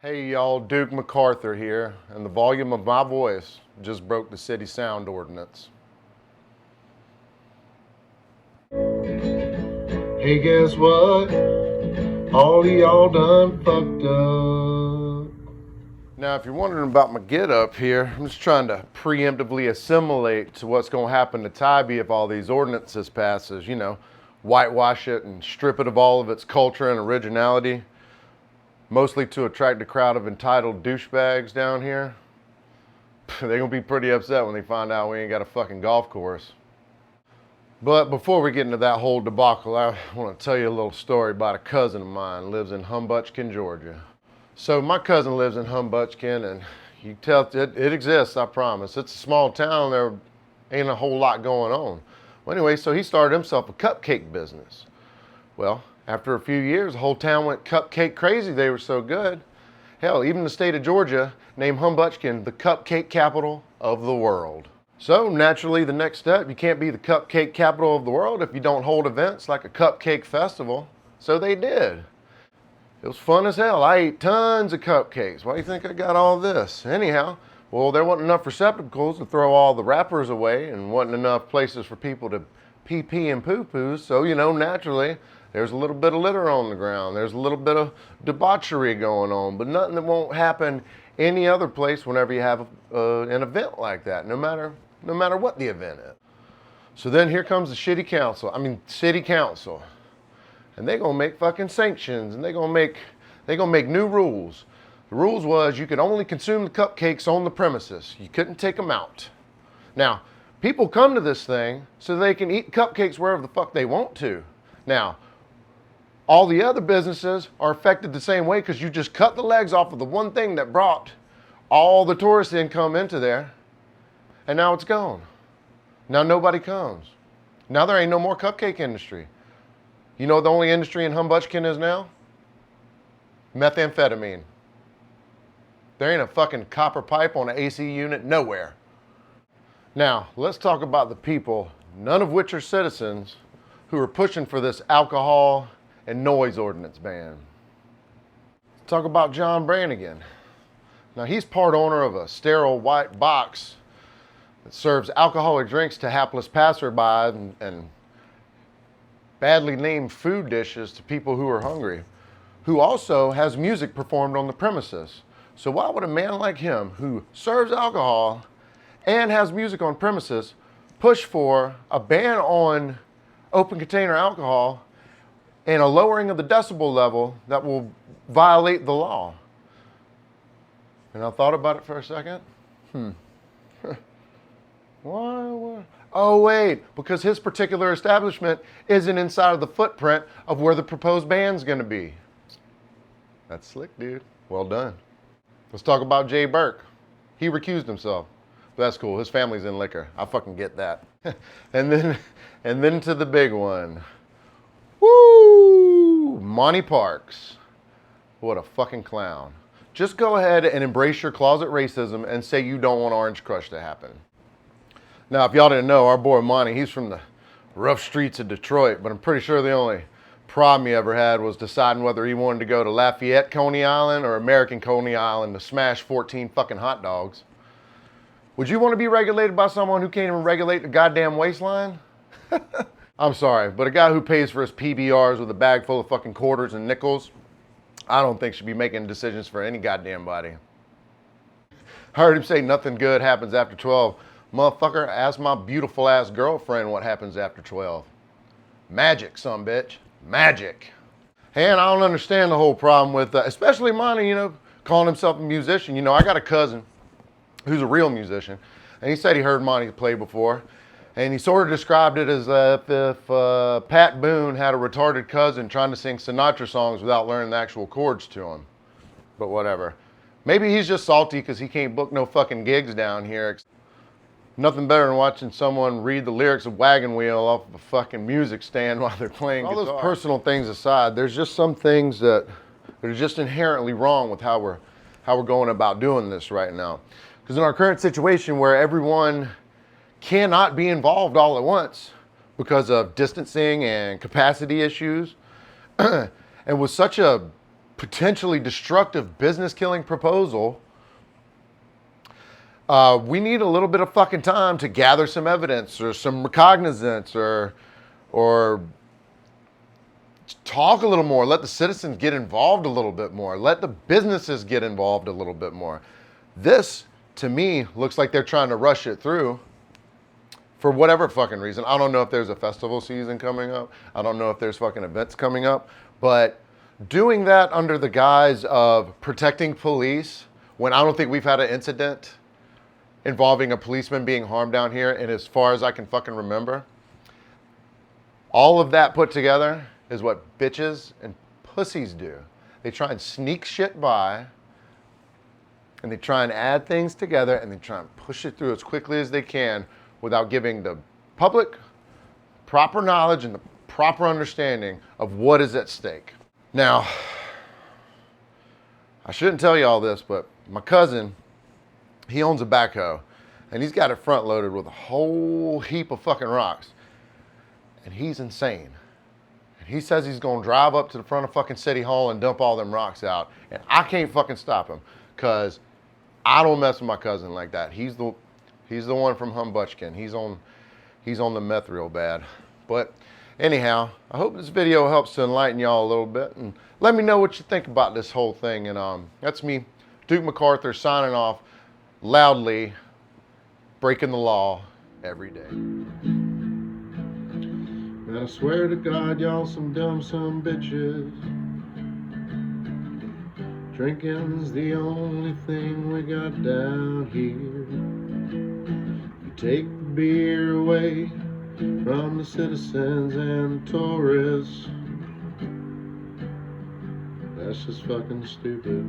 Hey y'all, Duke MacArthur here, and the volume of my voice just broke the city sound ordinance. Hey, guess what? All of y'all done fucked up. Now, if you're wondering about my get up here, I'm just trying to preemptively assimilate to what's going to happen to Tybee if all these ordinances passes, whitewash it and strip it of all of its culture and originality, mostly to attract a crowd of entitled douchebags down here. They're going to be pretty upset when they find out we ain't got a fucking golf course. But before we get into that whole debacle, I want to tell you a little story about a cousin of mine who lives in Humbutchkin, Georgia. So my cousin lives in Humbutchkin, and you can tell it exists, I promise. It's a small town, there ain't a whole lot going on. Well, anyway, so he started himself a cupcake business. Well, after a few years, the whole town went cupcake crazy. They were so good. Hell, even the state of Georgia named Humbutchkin the cupcake capital of the world. So naturally, the next step, you can't be the cupcake capital of the world if you don't hold events like a cupcake festival. So they did. It was fun as hell. I ate tons of cupcakes. Why do you think I got all this? Anyhow, well, there wasn't enough receptacles to throw all the wrappers away, and wasn't enough places for people to pee and poo-poo. So, naturally, there's a little bit of litter on the ground. There's a little bit of debauchery going on, but nothing that won't happen any other place whenever you have an event like that, no matter what the event is. So then here comes the city council, and they're gonna make fucking sanctions, and they're gonna make new rules. The rules was you could only consume the cupcakes on the premises. You couldn't take them out. Now, people come to this thing so they can eat cupcakes wherever the fuck they want to. Now, all the other businesses are affected the same way because you just cut the legs off of the one thing that brought all the tourist income into there, and now it's gone. Now nobody comes. Now there ain't no more cupcake industry. You know what the only industry in Humbutchkin is now? Methamphetamine. There ain't a fucking copper pipe on an AC unit nowhere. Now, let's talk about the people, none of which are citizens, who are pushing for this alcohol and noise ordinance ban. Let's talk about John Brannigan. Now, he's part owner of a sterile white box that serves alcoholic drinks to hapless passerby and badly named food dishes to people who are hungry, who also has music performed on the premises. So why would a man like him, who serves alcohol and has music on premises, push for a ban on open container alcohol and a lowering of the decibel level that will violate the law? And I thought about it for a second. Why? Oh wait, because his particular establishment isn't inside of the footprint of where the proposed ban's gonna be. That's slick, dude. Well done. Let's talk about Jay Burke. He recused himself. But that's cool. His family's in liquor. I fucking get that. and then to the big one. Woo! Monty Parks. What a fucking clown. Just go ahead and embrace your closet racism and say you don't want Orange Crush to happen. Now, if y'all didn't know, our boy Monty, he's from the rough streets of Detroit, but I'm pretty sure the only problem he ever had was deciding whether he wanted to go to Lafayette, Coney Island, or American Coney Island to smash 14 fucking hot dogs. Would you want to be regulated by someone who can't even regulate the goddamn waistline? I'm sorry, but a guy who pays for his PBRs with a bag full of fucking quarters and nickels, I don't think should be making decisions for any goddamn body. I heard him say nothing good happens after 12. Motherfucker, ask my beautiful ass girlfriend what happens after 12. Magic, some bitch. Magic. And I don't understand the whole problem with, especially Monty, calling himself a musician. I got a cousin who's a real musician, and he said he heard Monty play before, and he sort of described it as if Pat Boone had a retarded cousin trying to sing Sinatra songs without learning the actual chords to them. But whatever. Maybe he's just salty because he can't book no fucking gigs down here. Nothing better than watching someone read the lyrics of Wagon Wheel off of a fucking music stand while they're playing guitar. All those personal things aside, there's just some things that are just inherently wrong with how we're going about doing this right now. Because in our current situation where everyone cannot be involved all at once because of distancing and capacity issues, and with such a potentially destructive business killing proposal, we need a little bit of fucking time to gather some evidence or some recognizance or talk a little more. Let the citizens get involved a little bit more. Let the businesses get involved a little bit more. This, to me, looks like they're trying to rush it through for whatever fucking reason. I don't know if there's a festival season coming up. I don't know if there's fucking events coming up. But doing that under the guise of protecting police, when I don't think we've had an incident involving a policeman being harmed down here, and as far as I can fucking remember, all of that put together is what bitches and pussies do. They try and sneak shit by, and they try and add things together, and they try and push it through as quickly as they can without giving the public proper knowledge and the proper understanding of what is at stake. Now, I shouldn't tell you all this, but my cousin, he owns a backhoe, and he's got it front loaded with a whole heap of fucking rocks. And he's insane. And he says he's gonna drive up to the front of fucking City Hall and dump all them rocks out. And I can't fucking stop him, because I don't mess with my cousin like that. He's the one from Humbuchkin. He's on the meth real bad. But anyhow, I hope this video helps to enlighten y'all a little bit, and let me know what you think about this whole thing. And that's me, Duke MacArthur, signing off loudly, breaking the law every day. Man, I swear to God, y'all some dumb some bitches. Drinking's the only thing we got down here. You take the beer away from the citizens and tourists. That's just fucking stupid.